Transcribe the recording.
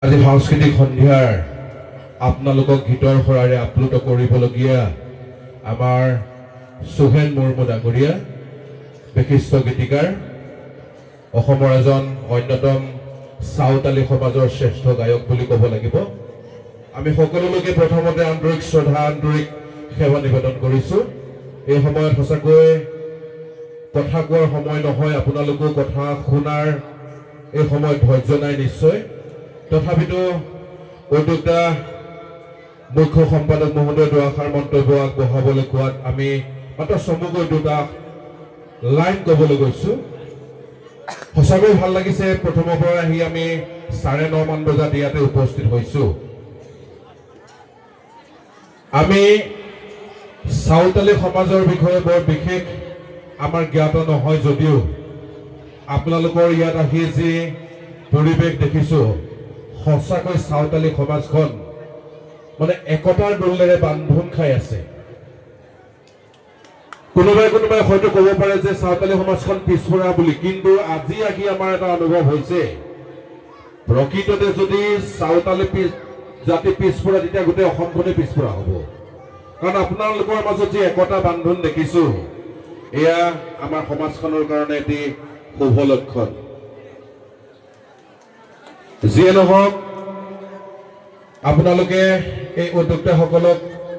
আজি সাংস্কৃতিক সন্ধিয়াৰ আপোনালোকক গীতৰ সৰাৰে আপ্লুত কৰিবলগীয়া আমাৰ সুহেন মুৰ্মু ডাঙৰীয়া বিশিষ্ট গীতিকাৰ অসমৰ এজন অন্যতম সাঁওতালী সমাজৰ শ্ৰেষ্ঠ গায়ক বুলি ক'ব লাগিব। আমি সকলোকে প্ৰথমতে আন্তৰিক শ্ৰদ্ধা আন্তৰিক সেৱা নিবেদন কৰিছোঁ। এই সময়ত সঁচাকৈ কথা কোৱাৰ সময় নহয়, আপোনালোকেও কথা শুনাৰ এই সময়ত ধৈৰ্য নাই নিশ্চয়। তথাপিতো উদ্যোক্তা মুখ্য সম্পাদক মহোদয় দুআষাৰ মন্তব্য আগবঢ়াবলৈ কোৱাত আমি মাত্ৰ চমুকৈ দুটা লাইন ক'বলৈ গৈছোঁ। সঁচাকৈ ভাল লাগিছে। প্ৰথমৰ পৰা আহি আমি 9:30 মান বজাত ইয়াতে উপস্থিত হৈছোঁ। আমি সাঁওতালী সমাজৰ বিষয়ে বৰ বিশেষ আমাৰ জ্ঞাত নহয় যদিও আপোনালোকৰ ইয়াত আহি যি পৰিৱেশ দেখিছোঁ, সঁচাকৈ সাঁওতালী সমাজখন মানে একতাৰ দোলেৰে বান্ধোন খাই আছে। কোনোবাই হয়তো ক'ব পাৰে যে সাঁওতালী সমাজখন পিছপৰা বুলি, কিন্তু আজি আহি আমাৰ এটা অনুভৱ হৈছে প্ৰকৃততে যদি সাঁওতালী জাতি পিছপৰা তেতিয়া গোটেই অসমখনেই পিছপৰা হ'ব। কাৰণ আপোনালোকৰ মাজত যি একতা বান্ধোন দেখিছোঁ, এয়া আমাৰ সমাজখনৰ কাৰণে এটি শুভ লক্ষণ। যিয়ে নহওক আপোনালোকে এই উদ্যোক্তাসকলক